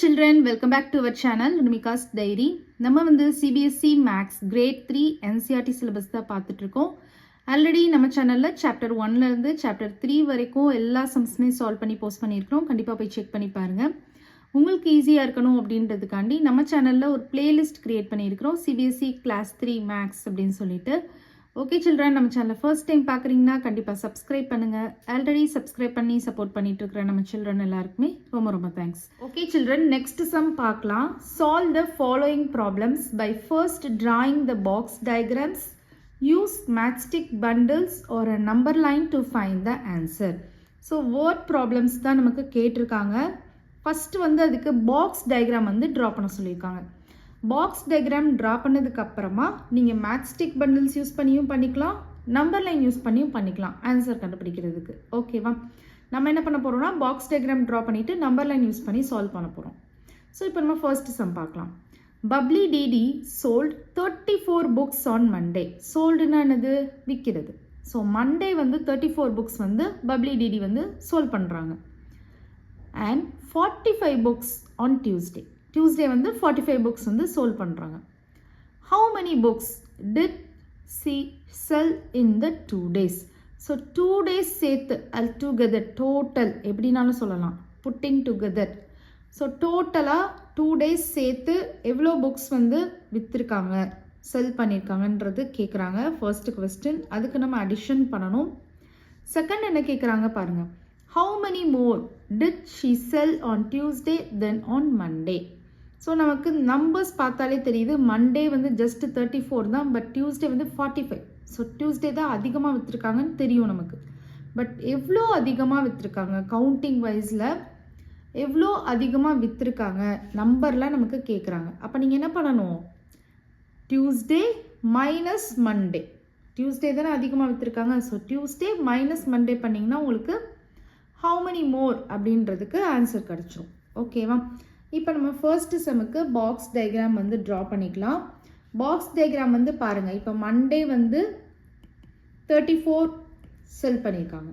children, welcome back to our channel Unumika's Diary. நம்ம வந்து CBSE Max Grade 3 NCERT syllabus தான் பார்த்துட்டு இருக்கோம். ஆல்ரெடி நம்ம சேனல்ல சாப்டர் 1ல இருந்து சாப்டர் 3 வரைக்கும் எல்லா சம்ஸ்மே சால்வ் பண்ணி போஸ்ட் பண்ணியிருக்கிறோம். கண்டிப்பாக போய் செக் பண்ணி பாருங்க. உங்களுக்கு ஈஸியாக இருக்கணும் அப்படின்றதுக்காண்டி நம்ம சேனலில் ஒரு பிளேலிஸ்ட் கிரியேட் பண்ணியிருக்கிறோம். CBSE Class 3 Max அப்படின்னு சொல்லிட்டு. ஓகே சில்ட்ரன், நம்ம சேனலை ஃபர்ஸ்ட் டைம் பார்க்குறீங்கன்னா கண்டிப்பாக சப்ஸ்கிரைப் பண்ணுங்கள். ஆல்ரெடி சப்ஸ்கிரைப் பண்ணி சப்போர்ட் பண்ணிட்டு இருக்கிற நம்ம சில்ட்ரன் எல்லாருக்குமே ரொம்ப ரொம்ப thanks. Okay children, next sum பார்க்கலாம். Solve the following problems by first drawing the box diagrams. Use matchstick bundles or a number line to find the answer. So word problems தான் நமக்கு கேட்டிருக்காங்க. ஃபஸ்ட்டு வந்து அதுக்கு box diagram வந்து draw பண்ண சொல்லியிருக்காங்க. Box diagram draw பண்ணதுக்கு அப்புறமா நீங்கள் மேட்ச்ஸ்டிக் பண்டில்ஸ் யூஸ் பண்ணியும் பண்ணிக்கலாம், நம்பர் லைன் யூஸ் பண்ணியும் பண்ணிக்கலாம் ஆன்சர் கண்டுபிடிக்கிறதுக்கு. ஓகேவா? நம்ம என்ன பண்ண போகிறோம்னா பாக்ஸ் டயக்ராம் ட்ரா பண்ணிவிட்டு நம்பர் லைன் யூஸ் பண்ணி சால்வ் பண்ண போகிறோம். ஸோ இப்போ நம்ம ஃபர்ஸ்ட் சம் பார்க்கலாம். Babli didi sold 34 books on Monday. சோல்டுன்னா என்னது? விற்கிறது. ஸோ மண்டே வந்து 34 புக்ஸ் வந்து பப்ளி டிடி வந்து சோல்வ் பண்ணுறாங்க. And 45 books on Tuesday. Tuesday வந்து 45 புக்ஸ் வந்து சோல்வ் பண்ணுறாங்க. How many books did she sell in the 2 days? So 2 days சேர்த்து அல் டுகெதர் டோட்டல் எப்படின்னாலும் சொல்லலாம், புட்டிங் டுகெதர். ஸோ டோட்டலாக 2 days சேர்த்து எவ்வளோ புக்ஸ் வந்து விற்றுருக்காங்க, செல் பண்ணியிருக்காங்கன்றது கேட்குறாங்க. First question. அதுக்கு நம்ம அடிஷன் பண்ணணும். செகண்ட் என்ன கேட்குறாங்க பாருங்கள். How many more did she sell on Tuesday than on Monday? So நமக்கு நம்பர்ஸ் பார்த்தாலே தெரியுது. மண்டே வந்து ஜஸ்ட் 34 தான், பட் டியூஸ்டே வந்து 45. ஸோ டியூஸ்டே தான் அதிகமாக விற்றுருக்காங்கன்னு தெரியும் நமக்கு. பட் எவ்வளோ அதிகமாக விற்றுருக்காங்க, கவுண்டிங் வைஸில் எவ்வளோ அதிகமாக விற்றுருக்காங்க நம்பர்லாம் நமக்கு கேட்குறாங்க. அப்போ நீங்கள் என்ன பண்ணணும்? Tuesday minus Monday. டியூஸ்டே தானே அதிகமாக விற்றுருக்காங்க. ஸோ டியூஸ்டே மைனஸ் மண்டே பண்ணிங்கன்னா உங்களுக்கு ஹவு மெனி மோர் அப்படின்றதுக்கு ஆன்சர் கிடச்சிரும். ஓகேவா? இப்போ நம்ம ஃபர்ஸ்ட் செம்முக்கு பாக்ஸ் டயக்ராம் வந்து ட்ரா பண்ணிக்கலாம். பாக்ஸ் டயக்ராம் வந்து பாருங்கள். இப்போ மண்டே வந்து 34 செல் பண்ணியிருக்காங்க,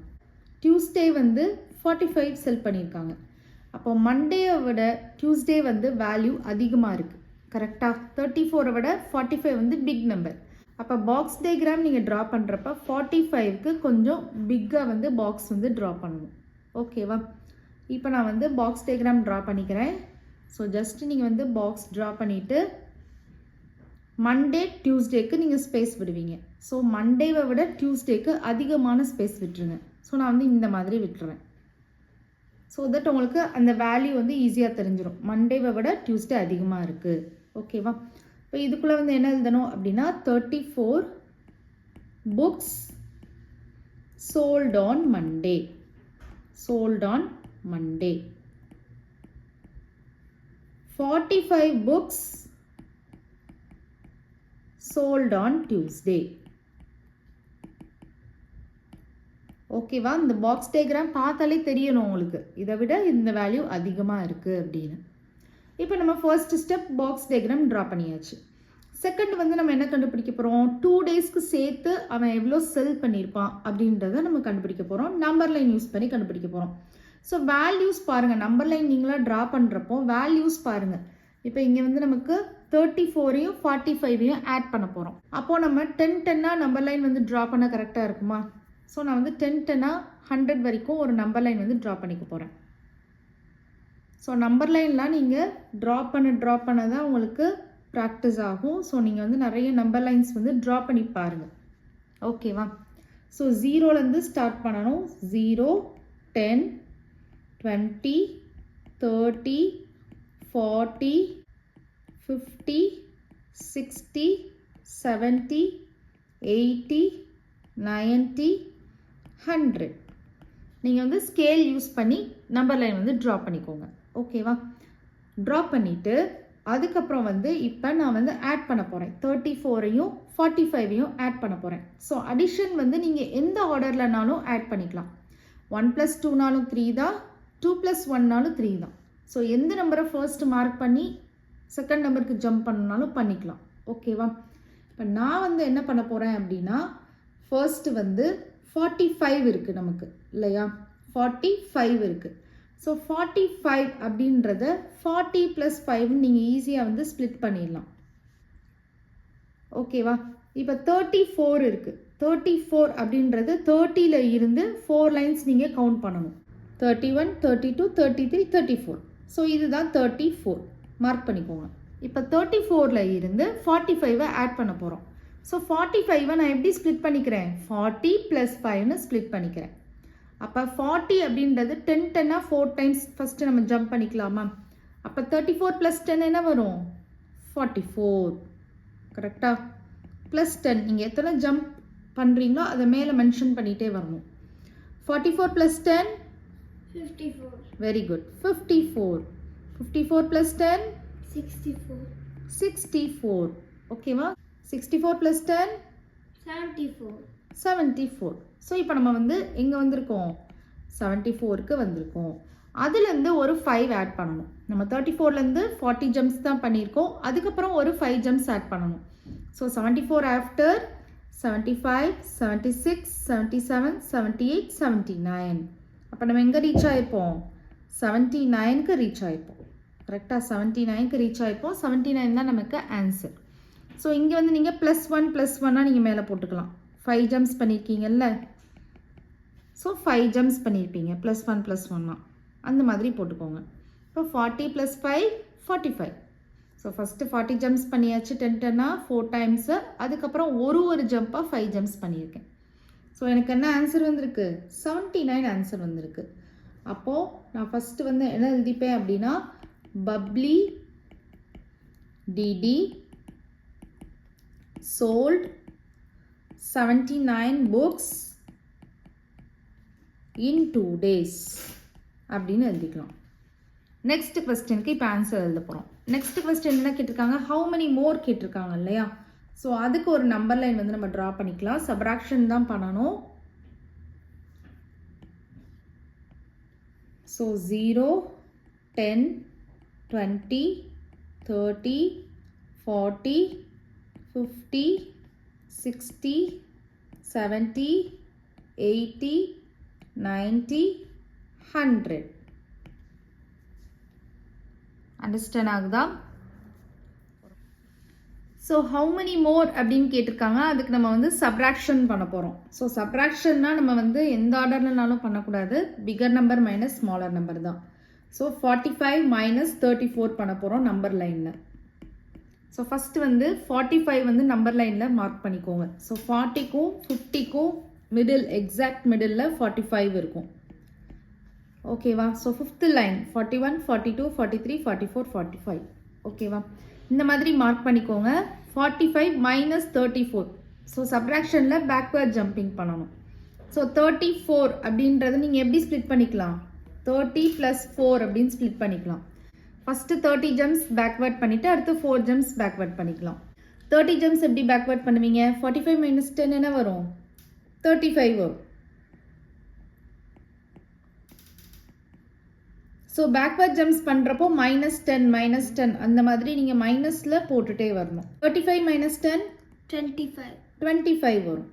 டியூஸ்டே வந்து 45 செல் பண்ணியிருக்காங்க. அப்போ மண்டேயை விட டியூஸ்டே வந்து வேல்யூ அதிகமாக இருக்குது. கரெக்டாக 34 விட 45 வந்து பிக் நம்பர். அப்போ பாக்ஸ் டயக்ராம் நீங்கள் ட்ரா பண்ணுறப்ப 45க்கு கொஞ்சம் பிக்காக வந்து பாக்ஸ் வந்து ட்ரா பண்ணணும். ஓகேவா? இப்போ நான் வந்து பாக்ஸ் டயக்ராம் ட்ரா பண்ணிக்கிறேன். ஸோ ஜஸ்ட்டு நீங்கள் வந்து பாக்ஸ் ட்ரா பண்ணிவிட்டு மண்டே டியூஸ்டேக்கு நீங்கள் ஸ்பேஸ் விடுவீங்க. ஸோ மண்டேவை விட டியூஸ்டேக்கு அதிகமான ஸ்பேஸ் விட்டுருங்க. ஸோ நான் வந்து இந்த மாதிரி விட்டுருவேன். ஸோ தட் உங்களுக்கு அந்த வேல்யூ வந்து ஈஸியாக தெரிஞ்சிடும். மண்டேவை விட டியூஸ்டே அதிகமாக இருக்குது. ஓகேவா? இப்போ இதுக்குள்ளே வந்து என்ன எழுதணும் அப்படின்னா 34 books sold on Monday. Sold on Monday. 45 books sold on Tuesday. ஓகேவா? இந்த பாக்ஸ் டயக்ராம் பார்த்தாலே தெரியணும் உங்களுக்கு, இதை விட இந்த வேல்யூ அதிகமாக இருக்குது அப்படின்னு. இப்போ நம்ம first step box diagram draw பண்ணியாச்சு. செகண்ட் வந்து நம்ம என்ன கண்டுபிடிக்க போகிறோம்? 2 daysக்கு சேர்த்து அவன் எவ்வளோ செல் பண்ணியிருப்பான் அப்படின்றத நம்ம கண்டுபிடிக்க போகிறோம். நம்பர் லைன் யூஸ் பண்ணி கண்டுபிடிக்க போகிறோம். ஸோ வேல்யூஸ் பாருங்கள். நம்பர் லைன் நீங்களாக ட்ரா பண்ணுறப்போ வேல்யூஸ் பாருங்கள். இப்போ இங்கே வந்து நமக்கு 34ஐயும் 45ஐயும் ஆட் பண்ண போகிறோம். அப்போது நம்ம 10-10ஆக நம்பர் லைன் வந்து ட்ரா பண்ண கரெக்டாக இருக்குமா? ஸோ நான் வந்து 10-10ஆக 100 வரைக்கும் ஒரு நம்பர் லைன் வந்து ட்ரா பண்ணிக்க போகிறேன். ஸோ நம்பர் லைன்லாம் நீங்கள் ட்ரா பண்ண தான் உங்களுக்கு ப்ராக்டிஸ் ஆகும். ஸோ நீங்கள் வந்து நிறைய நம்பர் லைன்ஸ் வந்து ட்ரா பண்ணி பாருங்கள். ஓகேவா? ஸோ 0லேருந்து ஸ்டார்ட் பண்ணணும். 0, 10, 20, 30, 40, 50, 60, 70, 80, 90, 100. நீங்கள் வந்து ஸ்கேல் யூஸ் பண்ணி நம்பர் லைன் வந்து ட்ரா பண்ணிக்கோங்க. ஓகேவா? ட்ரா பண்ணிவிட்டு அதுக்கப்புறம் வந்து இப்போ நான் வந்து ஆட் பண்ண போகிறேன். 34ஐயும் 45ஐயும் ஆட் பண்ண போகிறேன். ஸோ அடிஷன் வந்து நீங்கள் எந்த ஆர்டர்லனாலும் ஆட் பண்ணிக்கலாம். 1 + 2னாலும் 3 தான், 2 + 1னாலும் 3 தான். ஸோ எந்த நம்பரை ஃபர்ஸ்ட் மார்க் பண்ணி செகண்ட் நம்பருக்கு ஜம்ப் பண்ணனாலும் பண்ணிக்கலாம். ஓகேவா? இப்போ நான் வந்து என்ன பண்ண போகிறேன் அப்படின்னா ஃபர்ஸ்ட் வந்து 45 இருக்குது நமக்கு இல்லையா? 45 இருக்குது. ஸோ 45 அப்படின்றத 40 + 5 நீங்கள் ஈஸியாக வந்து ஸ்ப்ளிட் பண்ணிடலாம். ஓகேவா? இப்போ 34 இருக்குது. 34 அப்படின்றது 30ல் இருந்து 4 லைன்ஸ் நீங்கள் கவுண்ட் பண்ணணும். 31, 32, 33, 34. ஸோ இதுதான் 34. மார்க் பண்ணிக்கோங்க. இப்போ 34ல் இருந்து 45 ஆட் பண்ண போகிறோம். ஸோ 45 நான் எப்படி ஸ்ப்ளிட் பண்ணிக்கிறேன்? 40 + 5ன்னு ஸ்ப்ளிட் பண்ணிக்கிறேன். அப்போ 40 அப்படின்றது 10 10ஆ 4 டைம்ஸ் ஃபஸ்ட்டு நம்ம ஜம்ப் பண்ணிக்கலாமா? அப்போ 34 + 10 என்ன வரும்? 44. கரெக்டாக? ப்ளஸ் 10 நீங்கள் எத்தனை ஜம்ப் பண்ணுறீங்களோ அதை மேலே மென்ஷன் பண்ணிகிட்டே வரணும். 44 + 10 54. Very good. 54. 54 + 10 64. 64. ஓகேவா? 64 + 10 74. 74. ஸோ இப்போ நம்ம வந்து எங்கே வந்திருக்கோம்? 74க்கு வந்திருக்கோம். அதுலேருந்து ஒரு 5 ஆட் பண்ணணும். நம்ம 34லேருந்து 40 ஜம்ப்ஸ் தான் பண்ணியிருக்கோம். அதுக்கப்புறம் ஒரு 5 ஜம்ப்ஸ் ஆட் பண்ணணும். So 74 after 75, 76, 77, 78, 79. அப்போ நம்ம எங்கே ரீச் ஆகிருப்போம்? 79க்கு ரீச் ஆகிருப்போம். கரெக்டாக? 79க்கு ரீச் ஆகிருப்போம். 79 தான் நமக்கு ஆன்சர். ஸோ இங்கே வந்து நீங்கள் +1 +1ஆக நீங்கள் மேலே போட்டுக்கலாம். 5 ஜம்ப்ஸ் பண்ணியிருக்கீங்கல்ல, ஸோ 5 ஜம்ப்ஸ் பண்ணியிருப்பீங்க +1 +1 அந்த மாதிரி போட்டுக்கோங்க. இப்போ 40 + 5 45. ஸோ ஃபஸ்ட்டு 40 ஜம்ப்ஸ் பண்ணியாச்சு 10 10ஆ 4 டைம்ஸு. அதுக்கப்புறம் ஒரு ஜம்ப்பாக 5 ஜம்ப்ஸ் பண்ணியிருக்கேன். ஸோ எனக்கு என்ன ஆன்சர் வந்திருக்கு? 79 ஆன்சர் வந்திருக்கு. அப்போது நான் ஃபஸ்ட்டு வந்து என்ன எழுதிப்பேன் அப்படின்னா, bubbly DD sold 79 books in 2 days அப்படின்னு எழுதிக்கலாம். நெக்ஸ்ட் கொஸ்டினுக்கு இப்போ ஆன்சர் எழுத போகிறோம். நெக்ஸ்ட் கொஸ்டின் என்ன கேட்டிருக்காங்க? ஹவு மெனி மோர் கேட்டிருக்காங்க இல்லையா? ஸோ அதுக்கு ஒரு நம்பர் லைன் வந்து நம்ம ட்ரா பண்ணிக்கலாம். சப்ராக்ஷன் தான் பண்ணணும். ஸோ 0, 10, 20, 30, 40, 50, 60, 70, 80, 90, 100. அண்டர்ஸ்டாண்ட் ஆகுதா? ஸோ ஹவு மெனி மோர் அப்படின்னு கேட்டிருக்காங்க. அதுக்கு நம்ம வந்து சப்ராக்ஷன் பண்ண போகிறோம். ஸோ சப்ராக்ஷன்னா நம்ம வந்து எந்த ஆர்டர்லனாலும் பண்ணக்கூடாது. Figure number minus smaller number தான். ஸோ 45 - 34 பண்ண போகிறோம் நம்பர் லைனில். ஸோ ஃபஸ்ட்டு வந்து 45 வந்து நம்பர் லைனில் மார்க் பண்ணிக்கோங்க. ஸோ 40க்கும் 50க்கும் மிடில், எக்ஸாக்ட் மிடில் 45 இருக்கும். ஓகேவா? So 5th line 41, 42, 43, 44, 45. ஓகேவா? இந்த மாதிரி மார்க் பண்ணிக்கோங்க. 45 - 34. ஸோ சப்ராக்ஷனில் பேக்வேர்ட் ஜம்பிங் பண்ணணும். ஸோ 34 அப்படின்றத நீங்கள் எப்படி ஸ்ப்ளிட் பண்ணிக்கலாம்? 30 + 4 அப்படின்னு ஸ்ப்ளிட் பண்ணிக்கலாம். ஃபஸ்ட்டு 30 ஜம்ப்ஸ் பேக்வேர்ட் பண்ணிவிட்டு அடுத்து 4 ஜம்ப்ஸ் பேக்வேர்ட் பண்ணிக்கலாம். 30 ஜம்ப்ஸ் எப்படி பேக்வேர்ட் பண்ணுவீங்க? 45 - 10 என்ன வரும்? 35 வரும். ஸோ பேக்வேர்ட் ஜம்ப்ஸ் பண்ணுறப்போ -10 -10 அந்த மாதிரி நீங்கள் மைனஸில் போட்டுகிட்டே வரணும். 35 - 10 25 வரும்.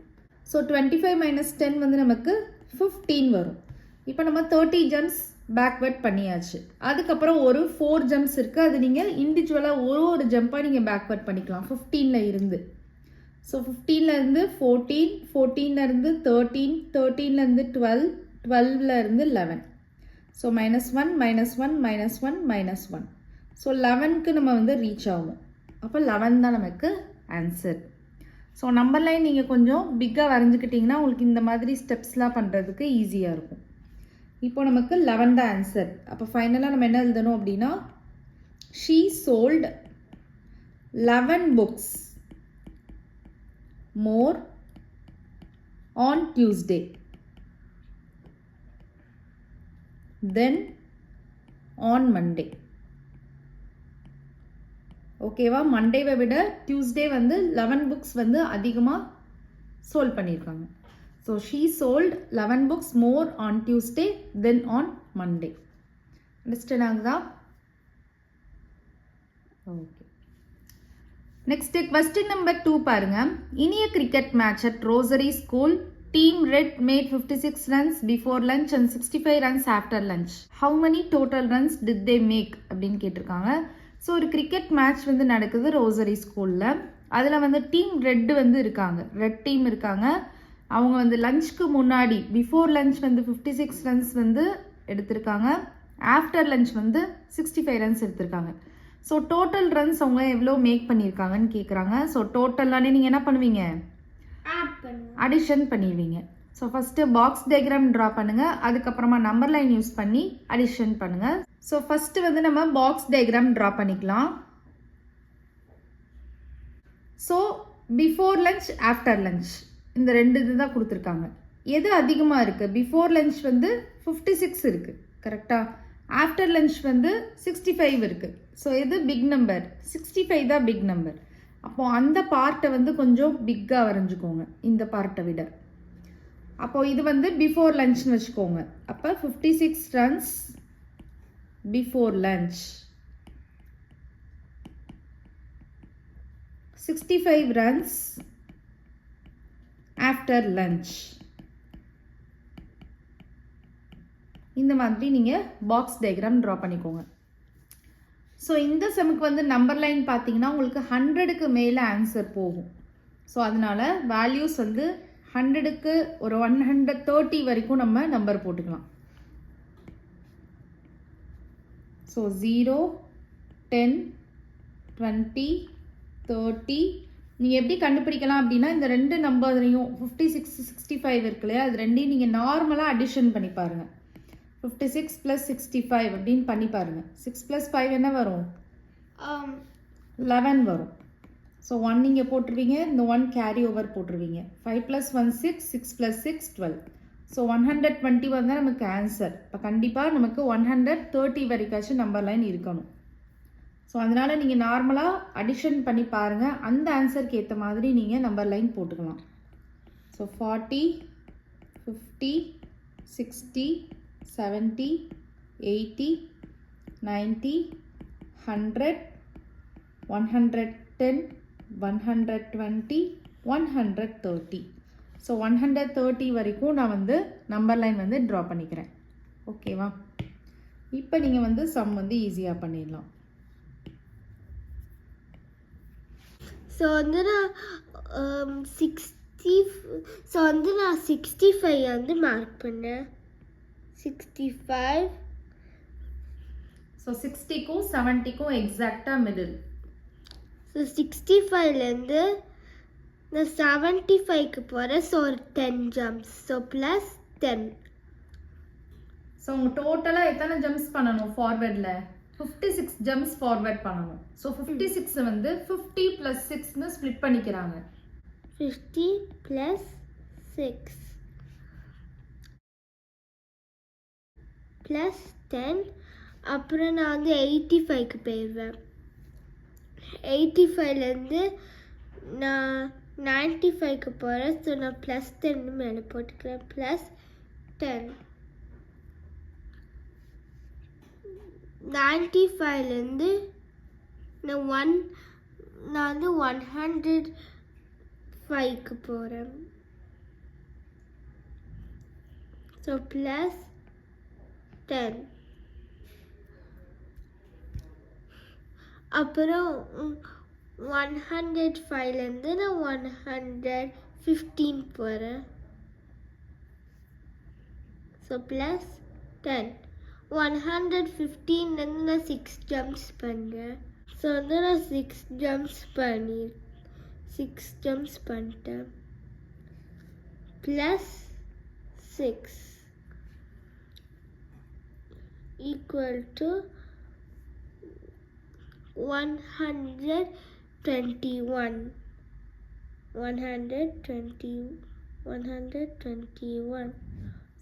ஸோ 25 - 10 வந்து நமக்கு 15 வரும். இப்போ நம்ம 30 ஜம்ப்ஸ் பேக்வேர்ட் பண்ணியாச்சு. அதுக்கப்புறம் ஒரு 4 ஜம்ப்ஸ் இருக்குது. அது நீங்கள் இண்டிவிஜுவலாக ஒரு ஜம்ப்பாக நீங்கள் பேக்வேர்ட் பண்ணிக்கலாம் 15ல் இருந்து. ஸோ 15ல் இருந்து 14, 14ல் இருந்து 13, 13ல் இருந்து 12, 12ல் இருந்து 11. ஸோ -1 -1 -1 -1. ஸோ 11க்கு நம்ம வந்து ரீச் ஆகும். அப்போ 11 தான் நமக்கு ஆன்சர். ஸோ நம்பர் லைன் நீங்கள் கொஞ்சம் பிக்காக வரைஞ்சிக்கிட்டிங்கன்னா உங்களுக்கு இந்த மாதிரி ஸ்டெப்ஸ்லாம் பண்ணுறதுக்கு ஈஸியாக இருக்கும். இப்போ நமக்கு 11 தான் ஆன்சர். அப்போ ஃபைனலாக நம்ம என்ன எழுதணும் அப்படின்னா, she sold 11 books more on Tuesday then on Monday. ஓகேவா? மண்டேவை விட டியூஸ்டே வந்து 11 புக்ஸ் வந்து அதிகமாக சோல்ட் பண்ணியிருக்காங்க. So she sold 11 books more on Tuesday then on Monday. Understand ஆகுதா? ஓகே. நெக்ஸ்ட்டு கொஸ்டின் நம்பர் 2 பாருங்க. இனிய cricket match at rosary school Team Red made 56 runs before lunch and 65 runs after lunch. How many total runs did they make அப்படின்னு கேட்டிருக்காங்க. So ஒரு cricket match வந்து நடக்குது rosary ஸ்கூலில். அதில் வந்து டீம் ரெட் வந்து இருக்காங்க, ரெட் டீம் இருக்காங்க. அவங்க வந்து லஞ்சுக்கு முன்னாடி பிஃபோர் லஞ்ச் வந்து 56 ரன்ஸ் வந்து எடுத்திருக்காங்க. ஆஃப்டர் லஞ்ச் வந்து 65 ரன்ஸ் எடுத்திருக்காங்க. ஸோ டோட்டல் ரன்ஸ் அவங்க எவ்வளோ மேக் பண்ணியிருக்காங்கன்னு கேட்குறாங்க. ஸோ டோட்டல்லானே நீங்கள் என்ன பண்ணுவீங்க, அடிஷன் பண்ணிடுவீங்க. So first box diagram draw பண்ணுங்கள், அதுக்கப்புறமா நம்பர் லைன் யூஸ் பண்ணி அடிஷன் பண்ணுங்கள். ஸோ ஃபஸ்ட்டு வந்து நம்ம பாக்ஸ் டயக்ராம் ட்ரா பண்ணிக்கலாம். So before lunch after lunch இந்த ரெண்டு இது தான் கொடுத்துருக்காங்க. எது அதிகமாக இருக்குது? பிஃபோர் லஞ்ச் வந்து 56 இருக்குது கரெக்டாக. ஆஃப்டர் லஞ்ச் வந்து 65 இருக்குது. ஸோ எது பிக் நம்பர்? 65 தான் பிக் நம்பர். அப்போது அந்த பார்ட்டை வந்து கொஞ்சம் பிக்காக வரைஞ்சிக்கோங்க இந்த பார்ட்டை விட. அப்போது இது வந்து பிஃபோர் லஞ்ச்னு வச்சுக்கோங்க. அப்போ 56 runs before lunch, 65 runs after lunch. இந்த மாதிரி நீங்கள் பாக்ஸ் டயக்ராம் ட்ரா பண்ணிக்கோங்க. ஸோ இந்த செமுக்கு வந்து நம்பர் லைன் பார்த்தீங்கன்னா உங்களுக்கு 100க்கு மேலே ஆன்சர் போகும். ஸோ அதனால் வேல்யூஸ் வந்து 100க்கு ஒரு 130 வரைக்கும் நம்ம நம்பர் போட்டுக்கலாம். ஸோ 0, 10, 20, 30. நீங்கள் எப்படி கண்டுபிடிக்கலாம் அப்படின்னா இந்த ரெண்டு நம்பரையும் 56, 65 இருக்கு இல்லையா, அது ரெண்டையும் நீங்கள் நார்மலாக அடிஷன் பண்ணி பாருங்கள். 56 + 65 அப்படின்னு பண்ணி பாருங்கள். 6 + 5 என்ன வரும்? 11 வரும். ஸோ 1 நீங்கள் போட்டுருவீங்க, இந்த 1 கேரி ஓவர் போட்டுருவீங்க. 5 + 1 6, 6 + 6 12. ஸோ 121 தான் நமக்கு ஆன்சர். இப்போ கண்டிப்பாக நமக்கு 130 வரைக்காச்சும் நம்பர் லைன் இருக்கணும். ஸோ அதனால் நீங்கள் நார்மலாக அடிஷன் பண்ணி பாருங்கள், அந்த ஆன்சருக்கு ஏற்ற மாதிரி நீங்கள் நம்பர் லைன் போட்டுக்கலாம். ஸோ 40, 50, 60, 70, 80, 90, 100, 110, 120, 130. ஸோ 130 வரைக்கும் நான் வந்து நம்பர் லைன் வந்து ட்ரா பண்ணிக்கிறேன். ஓகேவா? இப்போ நீங்கள் வந்து சம் வந்து ஈஸியாக பண்ணிடலாம். ஸோ வந்து நான் 65 வந்து மார்க் பண்ணேன். 65. ஸோ 60க்கும் 70க்கும் எக்ஸாக்டாக மிடில். ஸோ 65லேருந்து நான் 75க்கு போகிறேன். ஸோ ஒரு 10 ஜம்ப்ஸ். So plus 10. ஸோ உங்கள் டோட்டலாக எத்தனை ஜம்ப்ஸ் பண்ணணும் ஃபார்வர்டில்? 56 ஜம்ப்ஸ் ஃபார்வர்ட் பண்ணணும். ஸோ 56 வந்து 50 + 6ன்னு ஸ்ப்ளிட் பண்ணிக்கிறாங்க. 50 + 6 + 10. அப்புறம் நான் வந்து 85க்கு போயிடுவேன். 85லேருந்து நான் 95க்கு போகிறேன். ஸோ நான் +10 மேலே போட்டுக்கிறேன். +10. 95லேருந்து நான் வந்து 105க்கு போகிறேன். ஸோ +10. அப்புறம் 105லேருந்து நான் 115 போகிறேன். ஸோ +10. 115லேருந்து நான் 6 ஜம்ப்ஸ் பண்ணுறேன். ஸோ வந்து நான் 6 ஜம்ப்ஸ் பண்ணிட்டேன். +6 = 121. 121.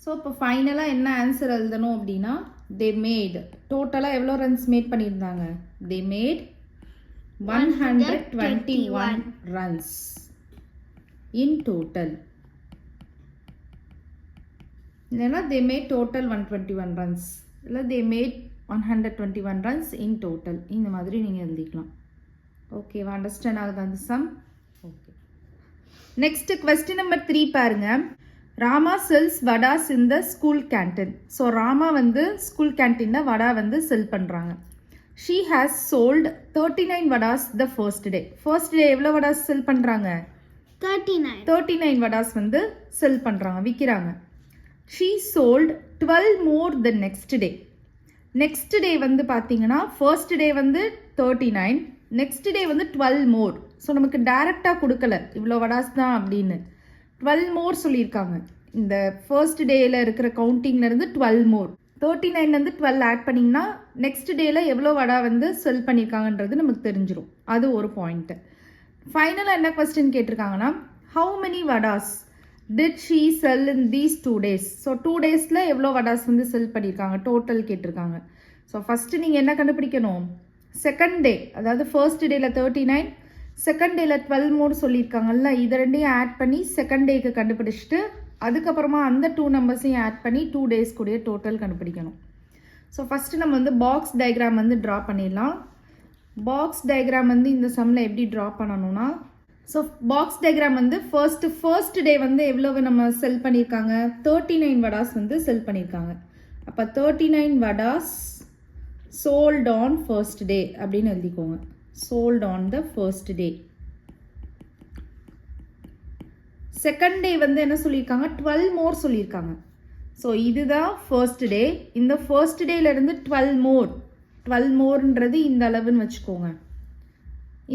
ஸோ இப்போ ஃபைனலாக என்ன ஆன்சர் எழுதணும் அப்படின்னா, தே மேட் டோட்டலாக எவ்வளோ ரன்ஸ் மேட் பண்ணியிருந்தாங்க? They made 121 runs in total. இல்லைன்னா தே மேட் டோட்டல் 121 ரன்ஸ், இல்லை they made 121 runs in total. இந்த மாதிரி நீங்கள் எழுதிக்கலாம். ஓகேவா? அண்டர்ஸ்டாண்ட் ஆகுது அந்த sum? Okay. Next question number 3 பாருங்க. Rama sells vadas in the school canteen. So Rama வந்து ஸ்கூல் கேன்டீனில் வடா வந்து செல் பண்ணுறாங்க. She has sold 39 vadas the first day. First day எவ்வளோ வடாஸ் செல் பண்ணுறாங்க? 39 வடாஸ் வந்து செல் பண்ணுறாங்க, விற்கிறாங்க. She sold 12 more the next day. Next day வந்து பார்த்தீங்கன்னா ஃபர்ஸ்ட் டே வந்து 39, நெக்ஸ்ட் டே வந்து 12 மோர். ஸோ நமக்கு டைரெக்டாக கொடுக்கல இவ்வளோ வடாஸ் தான் அப்படின்னு, 12 மோர் சொல்லியிருக்காங்க. இந்த ஃபர்ஸ்ட் டேயில் இருக்கிற கவுண்டிங்லேருந்து 12 மோர், 39லேருந்து 12 ஆட் பண்ணிங்கன்னா நெக்ஸ்ட் டேயில் எவ்வளோ வடா வந்து செல் பண்ணியிருக்காங்கன்றது நமக்கு தெரிஞ்சிடும். அது ஒரு பாயிண்ட்டு. ஃபைனலாக என்ன கொஸ்டின் கேட்டிருக்காங்கன்னா, how many vadas did she sell in these 2 days? So 2 daysல எவ்வளோ வடாஸ் வந்து செல் பண்ணியிருக்காங்க டோட்டல் கேட்டிருக்காங்க. ஸோ ஃபஸ்ட்டு நீங்கள் என்ன கண்டுபிடிக்கணும்? செகண்ட் டே, அதாவது ஃபர்ஸ்ட் டேயில் 39, செகண்ட் டேயில் 12 மோர் சொல்லியிருக்காங்கல்ல, இதை ரெண்டையும் ஆட் பண்ணி செகண்ட் டேக்கு கண்டுபிடிச்சிட்டு அதுக்கப்புறமா அந்த 2 நம்பர்ஸையும் ஆட் பண்ணி 2 days கூடிய டோட்டல் கண்டுபிடிக்கணும். ஸோ ஃபஸ்ட்டு நம்ம வந்து பாக்ஸ் டயக்ராம் வந்து ட்ரா பண்ணிடலாம். பாக்ஸ் டயக்ராம் வந்து இந்த சம்மில் எப்படி ட்ரா பண்ணணும்னா, ஸோ பாக்ஸ் டயக்ராம் வந்து ஃபர்ஸ்ட் டே வந்து எவ்வளவு நம்ம செல் பண்ணியிருக்காங்க? 39 வடாஸ் வந்து செல் பண்ணியிருக்காங்க. அப்போ 39 vadas sold on first day அப்படின்னு எழுதிக்கோங்க. Sold on the first day. Second day வந்து என்ன சொல்லியிருக்காங்க? 12 மோர் சொல்லியிருக்காங்க. ஸோ இதுதான் ஃபர்ஸ்ட் டே. இந்த ஃபர்ஸ்ட் டேலேருந்து 12 மோர்ன்றது இந்த அளவுன்னு வச்சுக்கோங்க,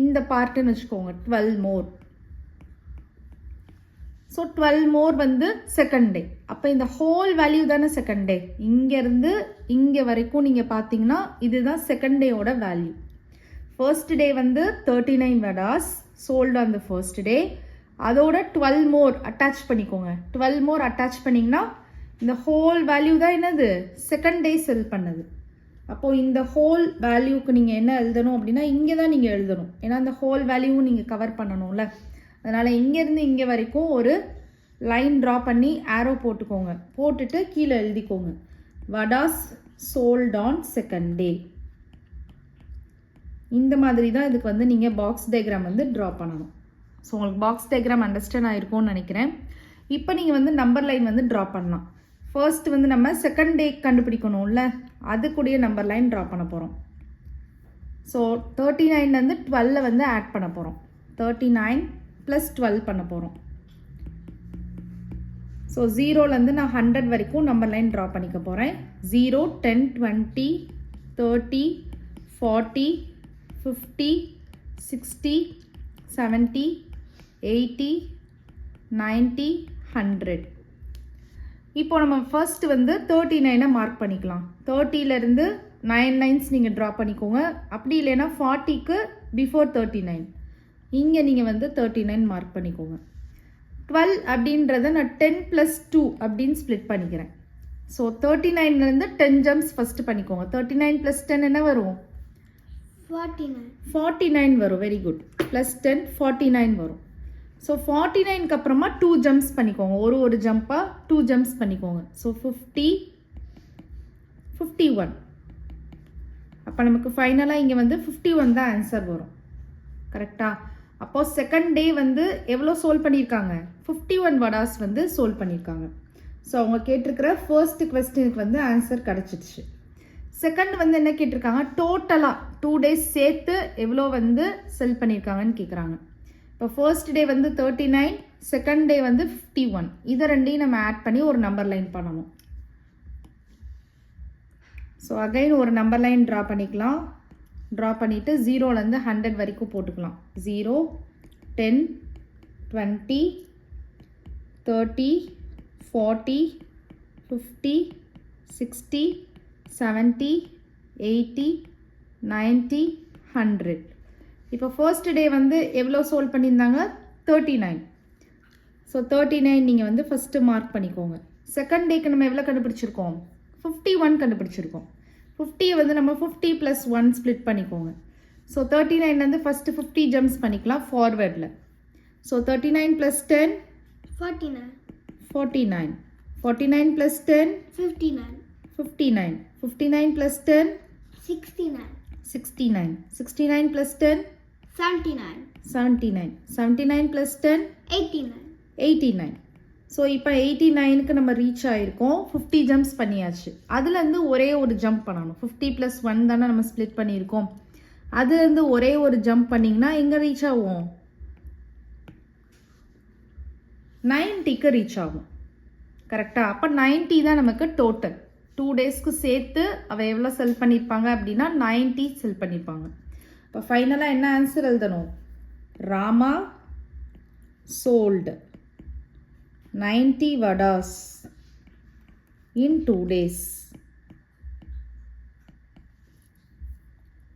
இந்த பார்ட்டுன்னு வச்சுக்கோங்க, 12 மோர். ஸோ 12 மோர் வந்து செகண்ட் டே. அப்போ இந்த ஹோல் வேல்யூ தானே செகண்ட் டே. இங்கேருந்து இங்கே வரைக்கும் நீங்கள் பார்த்தீங்கன்னா இதுதான் செகண்ட் டேயோட வேல்யூ. ஃபர்ஸ்ட் டே வந்து 39 vadas sold on the first டே. அதோட 12 மோர் அட்டாச் பண்ணிக்கோங்க. 12 மோர் அட்டாச் பண்ணிங்கன்னா இந்த ஹோல் வேல்யூ தான் என்னது? செகண்ட் டே செல் பண்ணது. அப்போது இந்த ஹோல் வேல்யூக்கு நீங்கள் என்ன எழுதணும் அப்படின்னா இங்கே தான் நீங்கள் எழுதணும். ஏன்னா இந்த ஹோல் வேல்யூவும் நீங்கள் கவர் பண்ணணும்ல. அதனால் இங்கேருந்து இங்கே வரைக்கும் ஒரு லைன் ட்ரா பண்ணி ஆரோ போட்டுக்கோங்க. போட்டுட்டு கீழே எழுதிக்கோங்க, vadas sold on second day. இந்த மாதிரி தான் இதுக்கு வந்து நீங்கள் பாக்ஸ் டயக்ராம் வந்து ட்ரா பண்ணணும். ஸோ உங்களுக்கு பாக்ஸ் டயக்ராம் அண்டர்ஸ்டாண்ட் ஆகிருக்கும்னு நினைக்கிறேன். இப்போ நீங்கள் வந்து நம்பர் லைன் வந்து ட்ரா பண்ணலாம். ஃபர்ஸ்ட் வந்து நம்ம செகண்ட் டே கண்டுபிடிக்கணும்ல, அதுக்குடைய நம்பர் லைன் ட்ரா பண்ண போகிறோம். ஸோ 39லேருந்து 12 வந்து ஆட் பண்ண போகிறோம். 39 + 12 பண்ண போகிறோம். ஸோ 0லேருந்து நான் 100 வரைக்கும் நம்பர் லைன் ட்ரா பண்ணிக்க போகிறேன். 0, 10, 20, 30, 40, 50, 60, 70, 80, 90, 100. இப்போ நம்ம ஃபர்ஸ்ட் வந்து 39 மார்க் பண்ணிக்கலாம். 30லேருந்து 9 லைன்ஸ் நீங்கள் ட்ரா பண்ணிக்கோங்க. அப்படி இல்லைன்னா 40க்கு பிஃபோர் 39 இங்கே நீங்கள் வந்து 39 மார்க் பண்ணிக்கோங்க. 12 அப்படின்றத நான் 10 + 2 அப்படின்னு ஸ்ப்ளிட் பண்ணிக்கிறேன். ஸோ 39லேருந்து 10 ஜம்ப்ஸ் ஃபஸ்ட்டு பண்ணிக்கோங்க. 39 + 10 என்ன வரும்? 49 வரும். Very good. +10 49 வரும். ஸோ 49க்கு அப்புறமா 2 ஜம்ப்ஸ் பண்ணிக்கோங்க. ஒரு ஜம்ப்பாக 2 ஜம்ப்ஸ் பண்ணிக்கோங்க. ஸோ 50, 51. அப்போ நமக்கு ஃபைனலாக இங்கே வந்து 51 தான் ஆன்சர் வரும். கரெக்டாக? அப்போது செகண்ட் டே வந்து எவ்வளோ சோல்வ் பண்ணியிருக்காங்க? 51 வடாஸ் வந்து சோல்வ் பண்ணியிருக்காங்க. ஸோ அவங்க கேட்டிருக்கிற ஃபர்ஸ்ட் கொஸ்டினுக்கு வந்து ஆன்சர் கிடச்சிடுச்சு. செகண்ட் வந்து என்ன கேட்டிருக்காங்க? டோட்டலாக 2 days சேர்த்து எவ்வளோ வந்து செல் பண்ணியிருக்காங்கன்னு கேட்குறாங்க. இப்போ ஃபர்ஸ்ட் டே வந்து 39, செகண்ட் டே வந்து 51. இதை ரெண்டையும் நம்ம ஆட் பண்ணி ஒரு நம்பர் லைன் பண்ணணும். ஸோ அகைன் ஒரு நம்பர் லைன் ட்ரா பண்ணிக்கலாம். ட்ரா பண்ணிவிட்டு 0லேருந்து 100 வரைக்கும் போட்டுக்கலாம். 0, 10, 20, 30, 40, 50, 60, 70, 80, 90, 100. இப்போ ஃபர்ஸ்ட் டே வந்து எவ்வளோ சோல்வ் பண்ணியிருந்தாங்க? 39. ஸோ 39 நீங்கள் வந்து ஃபஸ்ட்டு மார்க் பண்ணிக்கோங்க. செகண்ட் டேக்கு நம்ம எவ்வளோ கண்டுபிடிச்சிருக்கோம்? 51 கண்டுபிடிச்சிருக்கோம். 50 வந்து நம்ம 50 + 1 ஸ்ப்ளிட் பண்ணிக்கோங்க. ஸோ 39லேருந்து ஃபஸ்ட்டு 50 ஜம்ப்ஸ் பண்ணிக்கலாம் ஃபார்வேர்டில். ஸோ 39 + 10 49. 49. 49 + 10 59. 59. 59 + 10 69. 69. 69 + 10 79. 79. 79 + 10 89. 89. ஸோ இப்போ 89க்கு நம்ம ரீச் ஆகிருக்கோம். 50 ஜம்ப்ஸ் பண்ணியாச்சு. அதுலேருந்து ஒரே ஒரு ஜம்ப் பண்ணணும். 50 + 1 தானே நம்ம ஸ்ப்ளிட் பண்ணியிருக்கோம். அதுலேருந்து ஒரே ஒரு ஜம்ப் பண்ணிங்கன்னா எங்கே ரீச் ஆகும்? 90க்கு ரீச் ஆகும். கரெக்டாக? அப்போ 90 தான் நமக்கு டோட்டல். 2 டேஸ்க்கு சேர்த்து அவள் எவ்வளோ செல் பண்ணியிருப்பாங்க அப்படின்னா 90 செல் பண்ணியிருப்பாங்க. இப்போ ஃபைனலாக என்ன ஆன்சர் எழுதணும்? Rama sold 90 vadas in 2 days.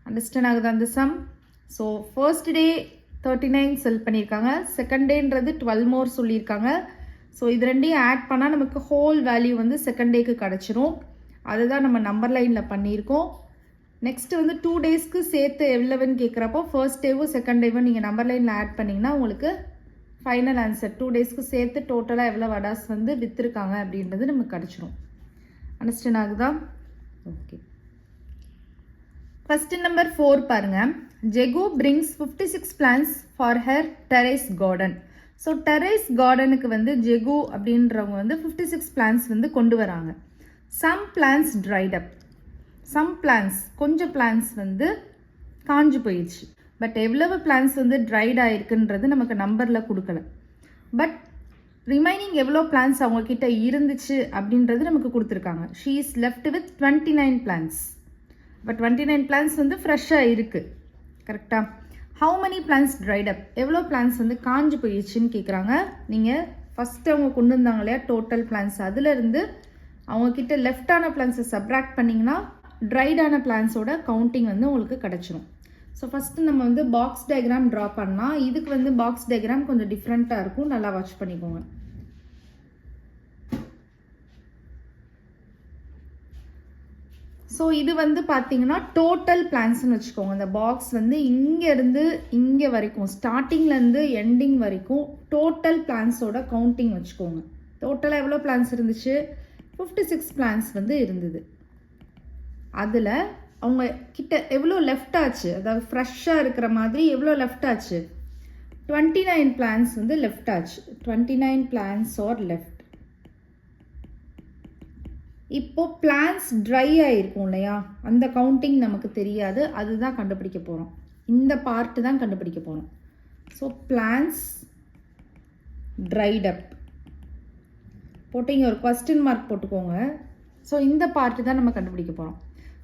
Understand ஆகுது அந்த சம்? ஸோ ஃபர்ஸ்ட் டே 39 செல் பண்ணியிருக்காங்க. செகண்ட் டேன்றது 12 மோர் சொல்லியிருக்காங்க. ஸோ இது ரெண்டையும் ஆட் பண்ணால் நமக்கு ஹோல் வேல்யூ வந்து செகண்ட் டேக்கு கிடச்சிரும். அதுதான் நம்ம நம்பர் லைனில் பண்ணியிருக்கோம். நெக்ஸ்ட்டு வந்து 2 டேஸ்க்கு சேர்த்து எவ்வளவுன்னு கேட்குறப்போ ஃபர்ஸ்ட் டேவும் செகண்ட் டேவும் நீங்கள் நம்பர் லைனில் ஆட் பண்ணிங்கன்னா உங்களுக்கு ஃபைனல் ஆன்சர் 2 டேஸ்க்கு சேர்த்து டோட்டலாக எவ்வளோ வடாஸ் வந்து விற்றுருக்காங்க அப்படின்றது நமக்கு கிடச்சிரும். அண்டர்ஸ்டாண்ட் ஆகுதா? ஓகே. Question number 4 பாருங்க. Jegu brings 56 plants for her terrace garden. So terrace கார்டனுக்கு வந்து ஜெகு அப்படின்றவங்க வந்து 56 plants வந்து கொண்டு வராங்க. some plants dried up. some plants கொஞ்சம் plants வந்து காஞ்சு போயிடுச்சு. பட் எவ்வளவு plants வந்து ட்ரைட் ஆயிருக்குன்றது நமக்கு நம்பரில் கொடுக்கல. பட் ரிமைனிங் எவ்வளோ plants அவங்கக்கிட்ட இருந்துச்சு அப்படின்றது நமக்கு கொடுத்துருக்காங்க. she is left with 29 plants. இப்போ 29 plants வந்து ஃப்ரெஷ்ஷாக இருக்குது. கரெக்டாக? how many plants dried up? எவ்வளோ plants வந்து காஞ்சு போயிடுச்சுன்னு கேட்குறாங்க. நீங்கள் ஃபஸ்ட்டு அவங்க கொண்டு வந்தாங்க இல்லையா டோட்டல் plants, அதுலேருந்து அவங்கக்கிட்ட லெஃப்டான பிளான்ஸை சப்ராக்ட் பண்ணிங்கன்னா ட்ரைடான பிளான்ஸோட கவுண்டிங் வந்து உங்களுக்கு கிடச்சிரும். ஸோ ஃபஸ்ட்டு நம்ம வந்து பாக்ஸ் டயக்ராம் ட்ரா பண்ணால் இதுக்கு வந்து பாக்ஸ் டயக்ராம் கொஞ்சம் டிஃப்ரெண்ட்டாக இருக்கும். நல்லா வாட்ச் பண்ணிக்கோங்க. ஸோ இது வந்து பார்த்தீங்கன்னா டோட்டல் பிளான்ஸ்னு வச்சுக்கோங்க. இந்த பாக்ஸ் வந்து இங்கேருந்து இங்கே வரைக்கும் ஸ்டார்டிங்லேருந்து எண்டிங் வரைக்கும் டோட்டல் பிளான்ஸோட கவுண்டிங் வச்சுக்கோங்க. டோட்டலாக எவ்வளோ பிளான்ஸ் இருந்துச்சு? 56 பிளான்ஸ் வந்து இருந்தது. அதில் அவங்க கிட்ட எவ்வளோ லெஃப்ட் ஆச்சு, அதாவது ஃப்ரெஷ்ஷாக இருக்கிற மாதிரி எவ்வளோ லெஃப்ட் ஆச்சு? 29 பிளான்ஸ் வந்து லெஃப்ட் ஆச்சு. 29 பிளான்ஸ் ஆர் லெஃப்ட். இப்போ பிளான்ஸ் ட்ரை ஆகிருக்கும் இல்லையா, அந்த கவுண்டிங் நமக்கு தெரியாது. அதுதான் கண்டுபிடிக்க போகிறோம். இந்த பார்ட்டு தான் கண்டுபிடிக்க போகிறோம். ஸோ பிளான்ஸ் ட்ரைட் அப் போட்டு இங்கே ஒரு கொஸ்டின் மார்க் போட்டுக்கோங்க. ஸோ இந்த பார்ட்டு தான் நம்ம கண்டுபிடிக்க போகிறோம்.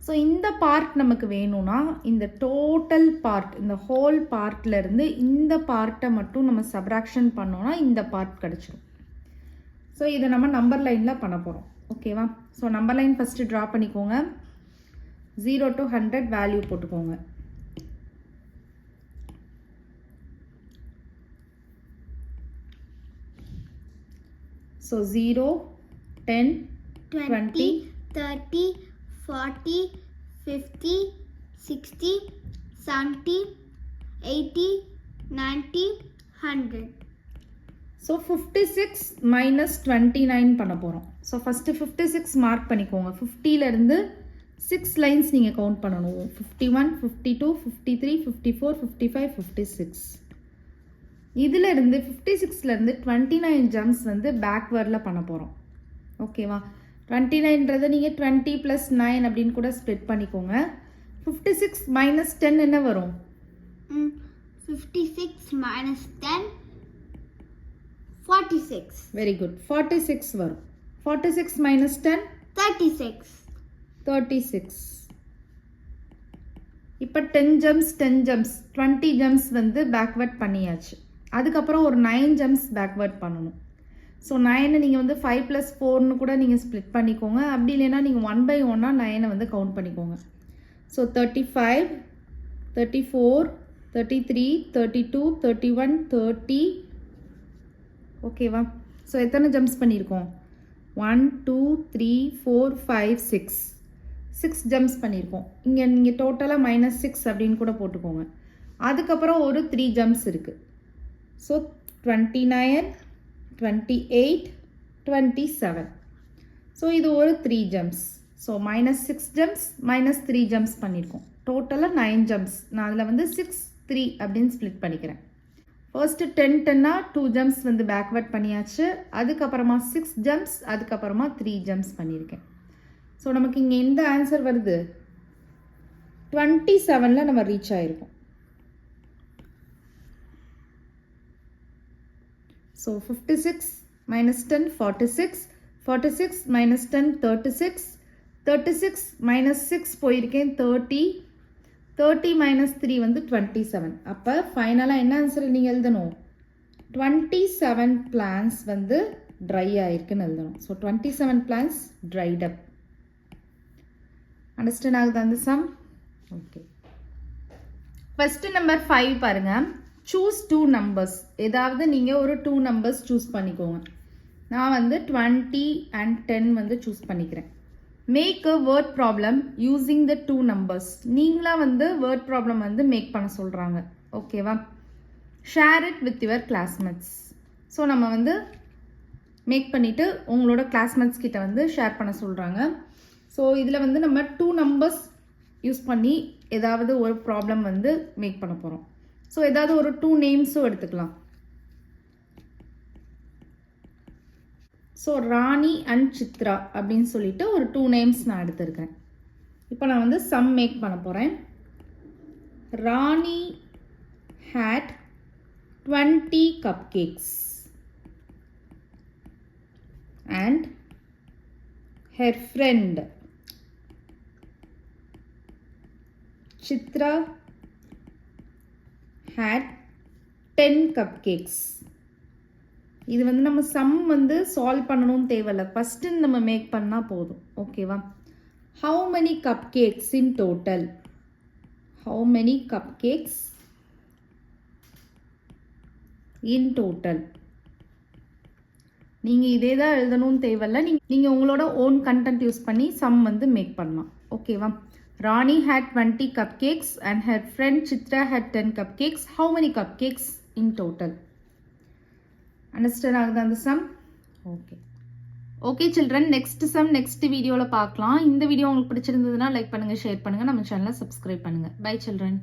ஸோ இந்த பார்ட் நமக்கு வேணும்னா இந்த டோட்டல் பார்ட், இந்த ஹோல் பார்ட்லேருந்து இந்த பார்ட்டை மட்டும் நம்ம சப்ராக்ஷன் பண்ணோன்னா இந்த பார்ட் கிடச்சிரும். ஸோ இதை நம்ம நம்பர் லைனில் பண்ண போகிறோம். ஓகேவா? So number line first draw பண்ணிக்கோங்க. 0 to 100 வேல்யூ போட்டுக்கோங்க. ஸோ 0, 10, 20, 30, 40, 50, 60, 70, 80, 90, 100. ஸோ 56 minus 29 பண்ண போகிறோம். ஸோ ஃபஸ்ட்டு 56 மார்க் பண்ணிக்கோங்க. 50லேருந்து 6 லைன்ஸ் நீங்கள் கவுண்ட் பண்ணணும். 51, 52, 53, 54, 55, 56. இதிலேருந்து 56லேருந்து 29 ஜம்ப்ஸ் வந்து பேக்வேர்டில் பண்ண போகிறோம். ஓகேவா? 29ன்றதை நீங்கள் 20 + 9 அப்படின்னு கூட ஸ்ப்ளிட் பண்ணிக்கோங்க. 56 minus 10 என்ன வரும்? 56 minus 10, 46. Very good. 46 வரும். 46 minus 10, 36. 36. இப்போ 10 ஜம்ப்ஸ் 10 ஜம்ப்ஸ் 20 ஜம்ப்ஸ் வந்து பேக்வேர்ட் பண்ணியாச்சு. அதுக்கப்புறம் ஒரு 9 ஜம்ப்ஸ் பேக்வேர்ட் பண்ணணும். ஸோ 9 நீங்கள் வந்து 5 + 4ன்னு கூட நீங்கள் ஸ்ப்ளிட் பண்ணிக்கோங்க. அப்படி இல்லைன்னா நீங்கள் 1 by 1 9 வந்து கவுண்ட் பண்ணிக்கோங்க. ஸோ 35, 34, 33, 32, 31, 30. ஓகேவா? ஸோ எத்தனை ஜம்ப்ஸ் பண்ணியிருக்கோம்? 1, 2, 3, 4, 5, 6 ஜம்ப்ஸ் பண்ணியிருக்கோம். இங்கே நீங்கள் டோட்டலாக -6 அப்படின்னு கூட போட்டுக்கோங்க. அதுக்கப்புறம் ஒரு 3 ஜம்ப்ஸ் இருக்குது. ஸோ 29, 28, 27. ஸோ இது ஒரு 3 ஜம்ப்ஸ். ஸோ -6 ஜம்ப்ஸ் -3 ஜம்ப்ஸ் பண்ணியிருக்கோம். டோட்டலாக 9 ஜம்ப்ஸ். நான் அதில் வந்து 6, 3 அப்படின்னு ஸ்ப்ளிட் பண்ணிக்கிறேன். ஃபர்ஸ்ட்டு 10 2 ஜம்ப்ஸ் வந்து பேக்வர்ட் பண்ணியாச்சு. அதுக்கப்புறமா 6 ஜம்ப்ஸ், அதுக்கப்புறமா 3 ஜம்ப்ஸ் பண்ணியிருக்கேன். ஸோ நமக்கு இங்கே எந்த ஆன்சர் வருது? 27 நம்ம ரீச் ஆகிருக்கோம். ஸோ 56 minus 10 46, 46 minus 10 36, 36 minus 6 போயிருக்கேன் 30, 30 minus 3 வந்து 27. அப்போ ஃபைனலாக என்ன ஆன்சர் நீங்கள் எழுதணும்? 27 plants வந்து ட்ரை ஆயிருக்குன்னு எழுதணும். So 27 plants dried up. Understand ஆகுது அந்த சம்? ஓகே. ஃபர்ஸ்ட் நம்பர் 5 பாருங்க. Choose 2 numbers. ஏதாவது நீங்கள் ஒரு 2 நம்பர்ஸ் சூஸ் பண்ணிக்கோங்க. நான் வந்து 20 and 10 வந்து சூஸ் பண்ணிக்கிறேன். Make a word problem using the 2 numbers. நீங்களாக வந்து வேர்ட் ப்ராப்ளம் வந்து மேக் பண்ண சொல்கிறாங்க. ஓகேவா? Share it with your classmates. So நம்ம வந்து மேக் பண்ணிவிட்டு உங்களோட கிளாஸ்மேட்ஸ் கிட்ட வந்து ஷேர் பண்ண சொல்கிறாங்க. ஸோ இதில் வந்து நம்ம 2 நம்பர்ஸ் யூஸ் பண்ணி ஏதாவது ஒரு ப்ராப்ளம் வந்து மேக் பண்ண போகிறோம். ஸோ ஏதாவது ஒரு 2 நேம்ஸும் எடுத்துக்கலாம். ஸோ ராணி அண்ட் சித்ரா அப்படின்னு சொல்லிட்டு ஒரு 2 நேம்ஸ் நான் எடுத்திருக்கேன். இப்போ நான் வந்து சம் மேக் பண்ண போகிறேன். ராணி had 20 cupcakes and her friend Chitra had 10 cupcakes. இது வந்து நம்ம சம் வந்து சால்வ் பண்ணணும்னு தேவையில்லை. ஃபஸ்ட்டு நம்ம மேக் பண்ணால் போதும். ஓகேவா? How many cup cakes in total? How many cup cakes in total? நீங்கள் இதே தான் எழுதணும்னு தேவையில்லை. நீங்கள் உங்களோட ஓன் கண்டென்ட் யூஸ் பண்ணி சம் வந்து மேக் பண்ணலாம். ஓகேவா? ராணி had 20 cupcakes and her friend Chitra had 10 cupcakes. How many cupcakes in total? Understand ஆகுது அந்த sum? Okay. Okay children, next sum next வீடியோவில் பார்க்கலாம். இந்த வீடியோ உங்களுக்கு பிடிச்சிருந்ததுன்னா லைக் பண்ணுங்கள், ஷேர் பண்ணுங்கள், நம்ம சேனலை சப்ஸ்கிரைப் பண்ணுங்கள். Bye children.